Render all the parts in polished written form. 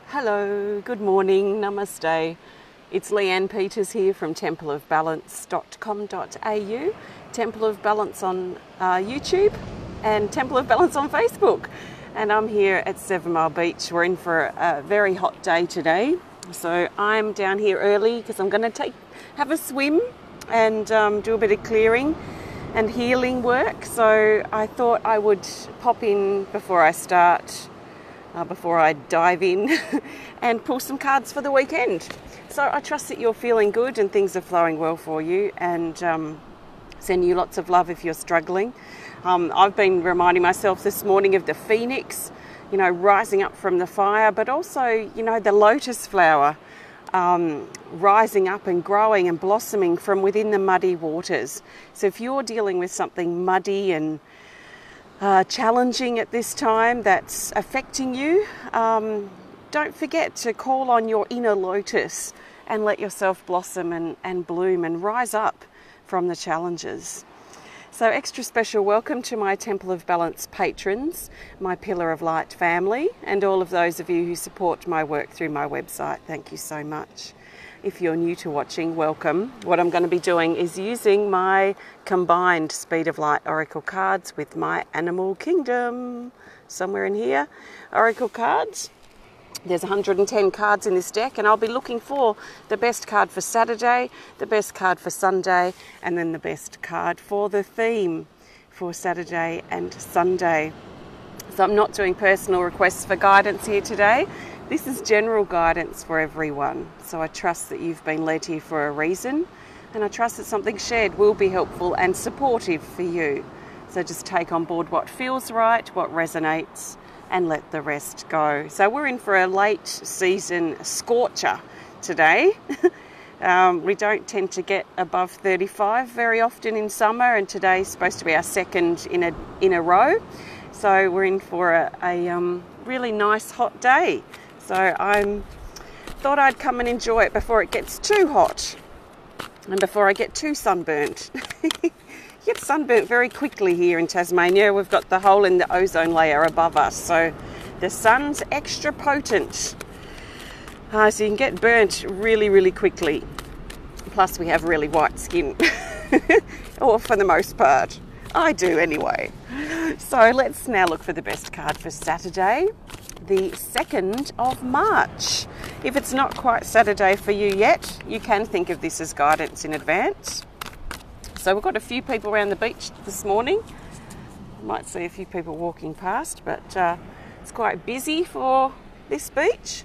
Hello, good morning, namaste. It's Leanne Peters here from templeofbalance.com.au, Temple of Balance on YouTube and Temple of Balance on Facebook. And I'm here at 7 Mile Beach. We're in for a very hot day today. So I'm down here early because I'm going to have a swim and do a bit of clearing and healing work. So I thought I would pop in before I start, before I dive in and pull some cards for the weekend. So I trust that you're feeling good and things are flowing well for you, and send you lots of love if you're struggling. I've been reminding myself this morning of the phoenix, rising up from the fire, but also, the lotus flower rising up and growing and blossoming from within the muddy waters. So if you're dealing with something muddy and challenging at this time that's affecting you, don't forget to call on your inner lotus and let yourself blossom and bloom and rise up from the challenges. So extra special welcome to my Temple of Balance patrons, my Pillar of Light family, and all of those of you who support my work through my website. Thank you so much. If you're new to watching, welcome. What I'm going to be doing is using my combined Speed of Light Oracle cards with my Animal Kingdom, somewhere in here, Oracle cards. There's 110 cards in this deck, and I'll be looking for the best card for Saturday, the best card for Sunday, and then the best card for the theme for Saturday and Sunday. So I'm not doing personal requests for guidance here today. This is general guidance for everyone. So I trust that you've been led here for a reason, and I trust that something shared will be helpful and supportive for you. So just take on board what feels right, what resonates, and let the rest go. So we're in for a late season scorcher today. We don't tend to get above 35 very often in summer, and today's supposed to be our second in a row. So we're in for a really nice hot day. So I thought I'd come and enjoy it before it gets too hot and before I get too sunburnt. Get sunburnt very quickly here in Tasmania. We've got the hole in the ozone layer above us, so the sun's extra potent. So you can get burnt really, really quickly. Plus we have really white skin, or for the most part. I do anyway. So let's now look for the best card for Saturday, the 2nd of March. If it's not quite Saturday for you yet, you can think of this as guidance in advance. So we've got a few people around the beach this morning. You might see a few people walking past, but it's quite busy for this beach.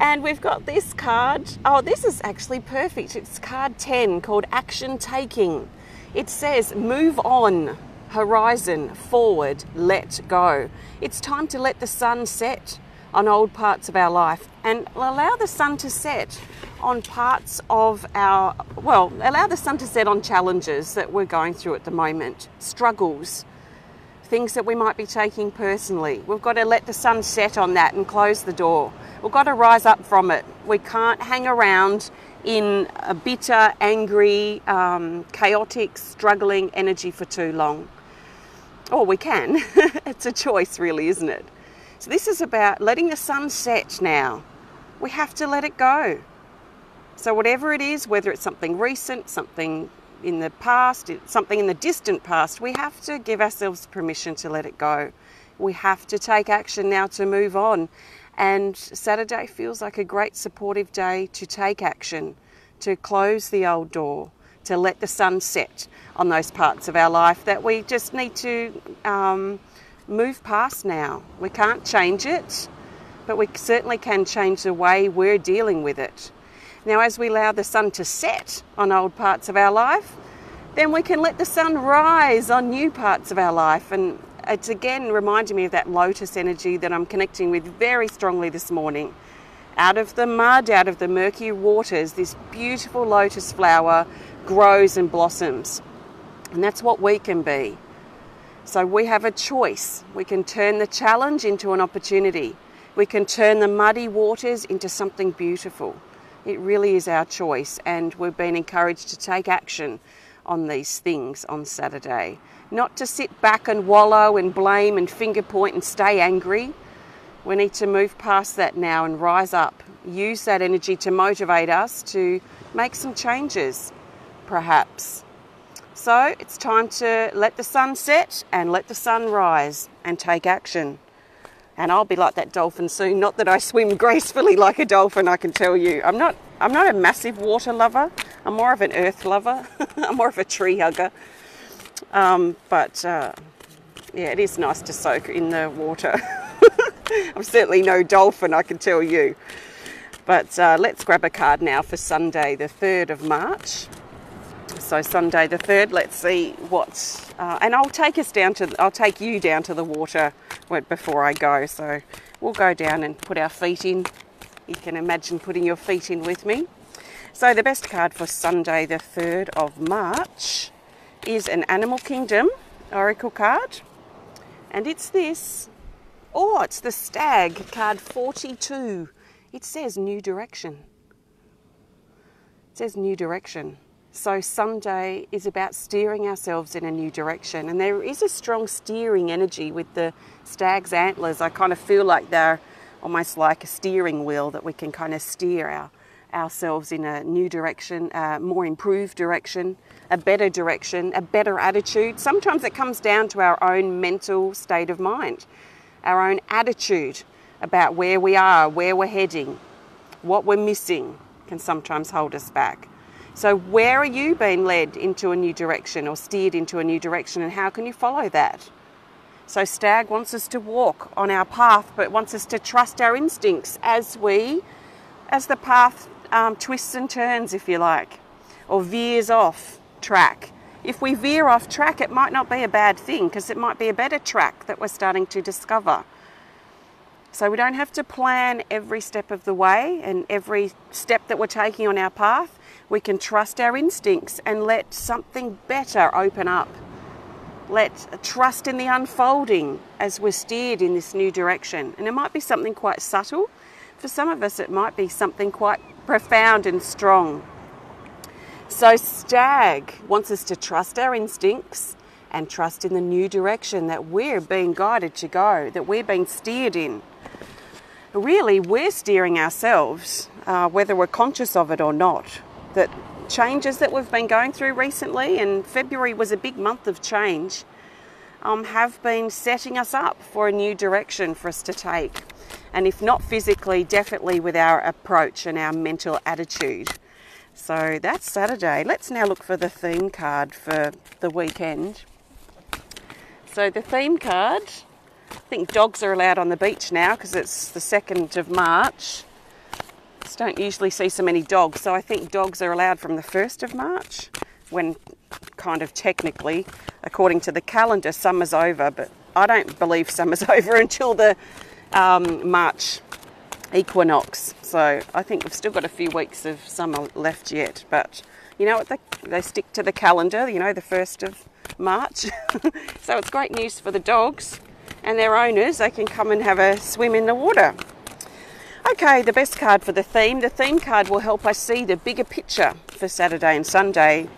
And we've got this card. Oh, this is actually perfect. It's card 10 called Action Taking. It says, move on, horizon, forward, let go. It's time to let the sun set on old parts of our life and allow the sun to set on allow the sun to set on challenges that we're going through at the moment, struggles, things that we might be taking personally. We've got to let the sun set on that and close the door. We've got to rise up from it. We can't hang around in a bitter, angry, chaotic, struggling energy for too long. Or we can. It's a choice really, isn't it? So this is about letting the sun set now. We have to let it go. So whatever it is, whether it's something recent, something in the past, something in the distant past, we have to give ourselves permission to let it go. We have to take action now to move on. And Saturday feels like a great supportive day to take action, to close the old door, to let the sun set on those parts of our life that we just need to move past now. We can't change it, but we certainly can change the way we're dealing with it. Now, as we allow the sun to set on old parts of our life, then we can let the sun rise on new parts of our life. And it's again reminding me of that lotus energy that I'm connecting with very strongly this morning. Out of the mud, out of the murky waters, this beautiful lotus flower grows and blossoms. And that's what we can be. So we have a choice. We can turn the challenge into an opportunity. We can turn the muddy waters into something beautiful. It really is our choice, and we've been encouraged to take action on these things on Saturday. Not to sit back and wallow and blame and finger point and stay angry, We need to move past that now and rise up. Use that energy to motivate us to make some changes, perhaps. So it's time to let the sun set and let the sun rise and take action. And I'll be like that dolphin soon. Not that I swim gracefully like a dolphin, I can tell you. I'm not a massive water lover. I'm more of an earth lover. I'm more of a tree hugger. Yeah, it is nice to soak in the water. I'm certainly no dolphin, I can tell you. But let's grab a card now for Sunday, the 3rd of March. So Sunday the 3rd, let's see what, and I'll take you down to the water before I go. So we'll go down and put our feet in. You can imagine putting your feet in with me. So the best card for Sunday the 3rd of March is an Animal Kingdom Oracle card. And it's this. Oh, it's the Stag, card 42. It says New Direction. It says New Direction. So Sunday is about steering ourselves in a new direction. And there is a strong steering energy with the stag's antlers. I kind of feel like they're almost like a steering wheel that we can kind of steer ourselves in a new direction, a more improved direction, a better attitude. Sometimes it comes down to our own mental state of mind, our own attitude about where we are, where we're heading, what we're missing can sometimes hold us back. So where are you being led into a new direction or steered into a new direction, and how can you follow that? So Stag wants us to walk on our path, but wants us to trust our instincts as the path twists and turns, if you like, or veers off track. If we veer off track, it might not be a bad thing, because it might be a better track that we're starting to discover. So we don't have to plan every step of the way and every step that we're taking on our path. We can trust our instincts and let something better open up. Let trust in the unfolding as we're steered in this new direction. And it might be something quite subtle. For some of us, it might be something quite profound and strong. So Stag wants us to trust our instincts and trust in the new direction that we're being guided to go, that we're being steered in. Really, we're steering ourselves, whether we're conscious of it or not. That changes that we've been going through recently, and February was a big month of change, have been setting us up for a new direction for us to take. And if not physically, definitely with our approach and our mental attitude. So that's Saturday. Let's now look for the theme card for the weekend. So the theme card, I think dogs are allowed on the beach now because it's the 2nd of March. Just don't usually see so many dogs, so I think dogs are allowed from the 1st of March, when kind of technically, according to the calendar, summer's over, but I don't believe summer's over until the March equinox. So I think we've still got a few weeks of summer left yet, but you know what, they stick to the calendar, you know, the 1st of March. So it's great news for the dogs and their owners. They can come and have a swim in the water. Okay, the best card for the theme. The theme card will help us see the bigger picture for Saturday and Sunday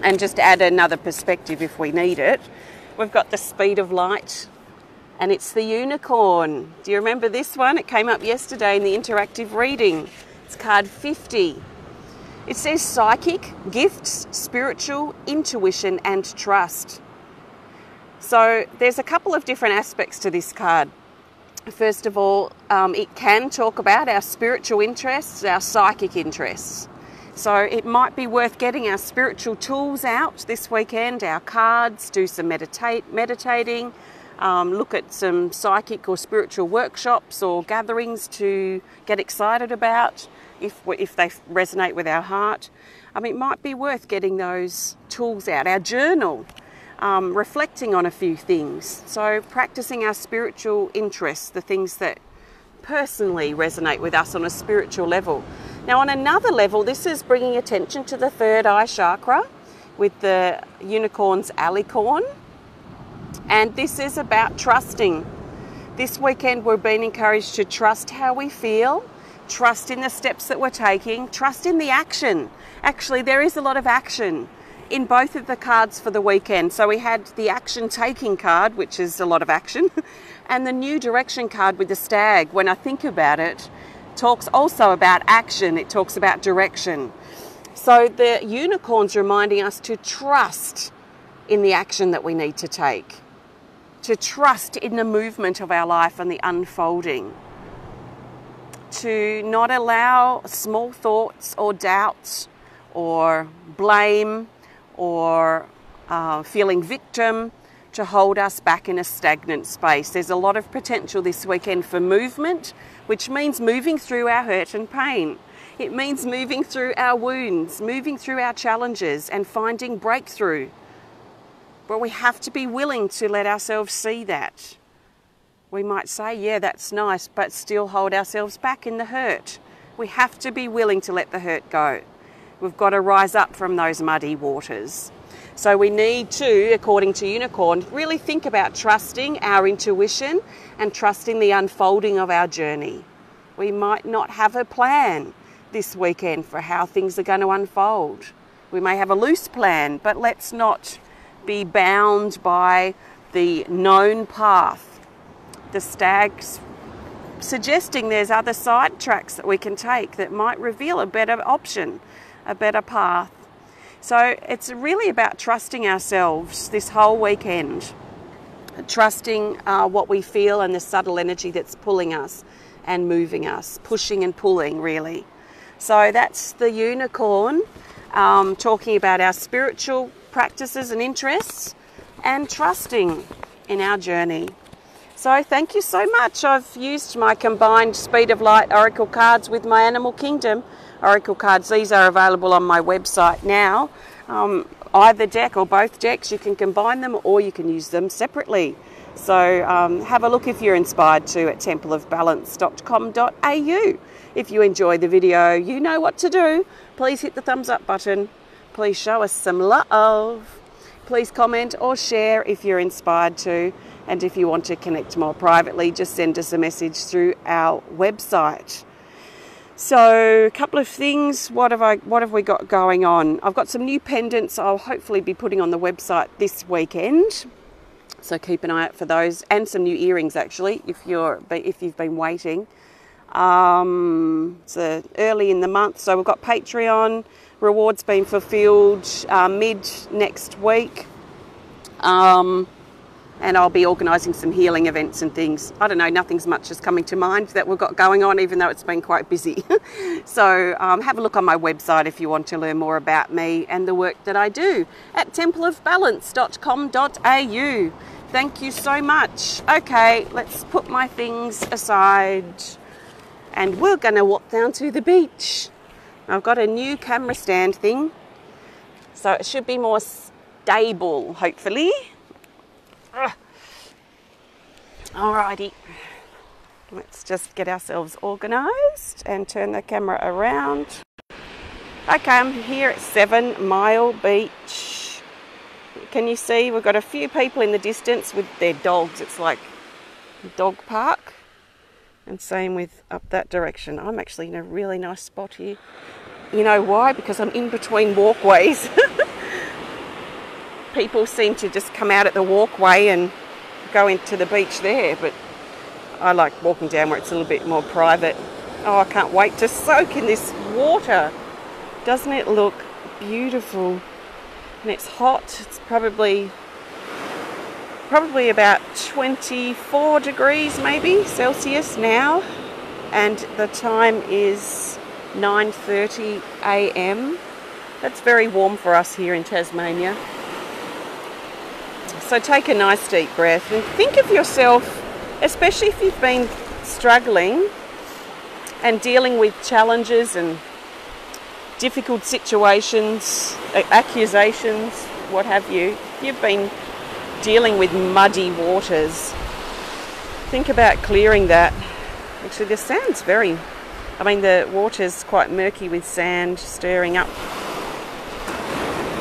and just add another perspective if we need it. We've got the Speed of Light, and it's the unicorn. Do you remember this one? It came up yesterday in the interactive reading. It's card 50. It says psychic, gifts, spiritual, intuition and trust. So there's a couple of different aspects to this card. First of all, it can talk about our spiritual interests, our psychic interests. So it might be worth getting our spiritual tools out this weekend, our cards, do some meditating, look at some psychic or spiritual workshops or gatherings to get excited about if they resonate with our heart. It might be worth getting those tools out, our journal. Reflecting on a few things. So practicing our spiritual interests, the things that personally resonate with us on a spiritual level. Now on another level, this is bringing attention to the third eye chakra with the unicorn's alicorn. And this is about trusting. This weekend we're being encouraged to trust how we feel, trust in the steps that we're taking, trust in the action. Actually, there is a lot of action in both of the cards for the weekend. So we had the action taking card, which is a lot of action, And the New Direction card with the stag, when I think about it, talks also about action. It talks about direction. So the unicorn's reminding us to trust in the action that we need to take, to trust in the movement of our life and the unfolding, to not allow small thoughts or doubts or blame or feeling victim to hold us back in a stagnant space. There's a lot of potential this weekend for movement, which means moving through our hurt and pain. It means moving through our wounds, moving through our challenges and finding breakthrough. But we have to be willing to let ourselves see that. We might say, yeah, that's nice, but still hold ourselves back in the hurt. We have to be willing to let the hurt go. We've got to rise up from those muddy waters. So we need to, according to Unicorn, really think about trusting our intuition and trusting the unfolding of our journey. We might not have a plan this weekend for how things are going to unfold. We may have a loose plan, but let's not be bound by the known path. The stag's suggesting there's other side tracks that we can take that might reveal a better option, a better path. So it's really about trusting ourselves this whole weekend, trusting what we feel and the subtle energy that's pulling us and moving us, pushing and pulling really. So that's the Unicorn, talking about our spiritual practices and interests and trusting in our journey. So thank you so much. I've used my combined Speed of Light Oracle cards with my Animal Kingdom Oracle cards. These are available on my website now. Either deck or both decks, you can combine them or you can use them separately. So have a look if you're inspired to at templeofbalance.com.au. If you enjoy the video, you know what to do. Please hit the thumbs up button. Please show us some love. Please comment or share if you're inspired to. And if you want to connect more privately, just send us a message through our website. So a couple of things. What have we got going on? I've got some new pendants I'll hopefully be putting on the website this weekend. So keep an eye out for those, and some new earrings actually if you've been waiting. It's early in the month, so we've got Patreon rewards being fulfilled mid next week. And I'll be organising some healing events and things. I don't know, nothing's much is coming to mind that we've got going on, even though it's been quite busy. So have a look on my website if you want to learn more about me and the work that I do at templeofbalance.com.au. Thank you so much. Okay, let's put my things aside and we're going to walk down to the beach. I've got a new camera stand thing, so it should be more stable, hopefully. Alrighty, let's just get ourselves organised and turn the camera around. Okay, I'm here at 7 Mile Beach. Can you see we've got a few people in the distance with their dogs. It's like a dog park. And same with up that direction. I'm actually in a really nice spot here. You know why? Because I'm in between walkways. People seem to just come out at the walkway and go into the beach there, but I like walking down where it's a little bit more private. Oh, I can't wait to soak in this water. Doesn't it look beautiful? And it's hot. It's probably about 24 degrees maybe Celsius now, and the time is 9:30 a.m. That's very warm for us here in Tasmania. So take a nice deep breath and think of yourself, especially if you've been struggling and dealing with challenges and difficult situations, accusations, what have you. You've been dealing with muddy waters. Think about clearing that. Actually, the sand's the water's quite murky with sand stirring up.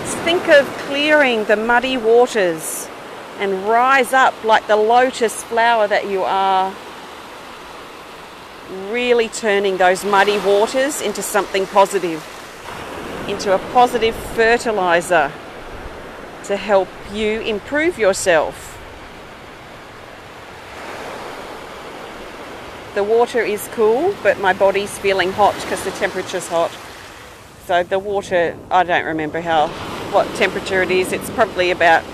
Just think of clearing the muddy waters and rise up like the lotus flower that you are, really turning those muddy waters into something positive, into a positive fertilizer to help you improve yourself. The water is cool, but my body's feeling hot because the temperature's hot. So the water, I don't remember what temperature it is. It's probably about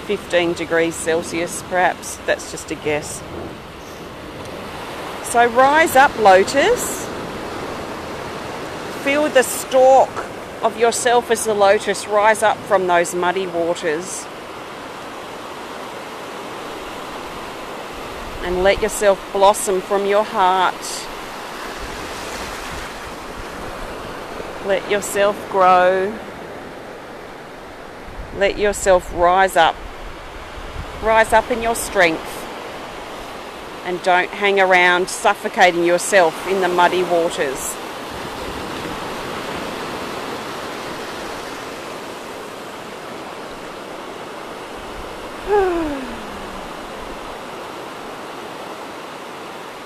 15 degrees Celsius, perhaps. That's just a guess. So rise up, lotus. Feel the stalk of yourself as the lotus rise up from those muddy waters. And let yourself blossom from your heart. Let yourself grow. Let yourself rise up. Rise up in your strength. And don't hang around suffocating yourself in the muddy waters.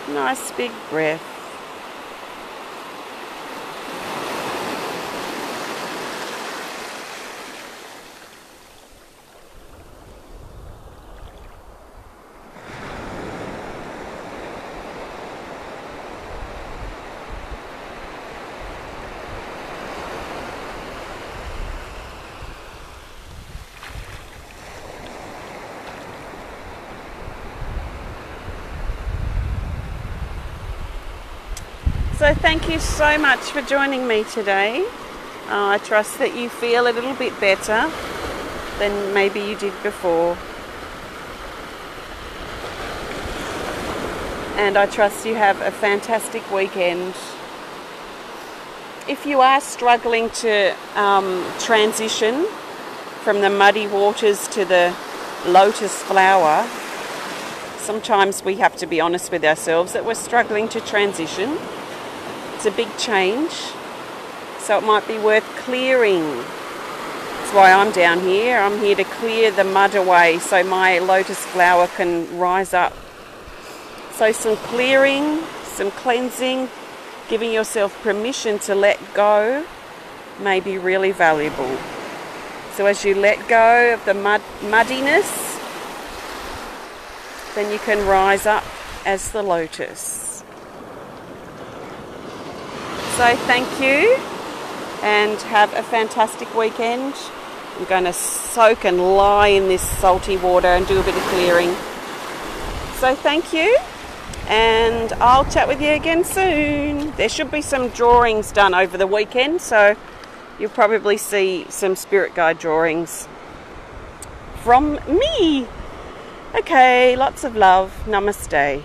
Nice big breath. So thank you so much for joining me today. I trust that you feel a little bit better than maybe you did before. And I trust you have a fantastic weekend. If you are struggling to transition from the muddy waters to the lotus flower, sometimes we have to be honest with ourselves that we're struggling to transition. It's a big change, so it might be worth clearing. That's why I'm down here. I'm here to clear the mud away so my lotus flower can rise up. So some clearing, some cleansing, giving yourself permission to let go may be really valuable. So as you let go of the muddiness, then you can rise up as the lotus. So thank you and have a fantastic weekend. I'm going to soak and lie in this salty water and do a bit of clearing. So thank you, and I'll chat with you again soon. There should be some drawings done over the weekend, so you'll probably see some spirit guide drawings from me. Okay, lots of love. Namaste.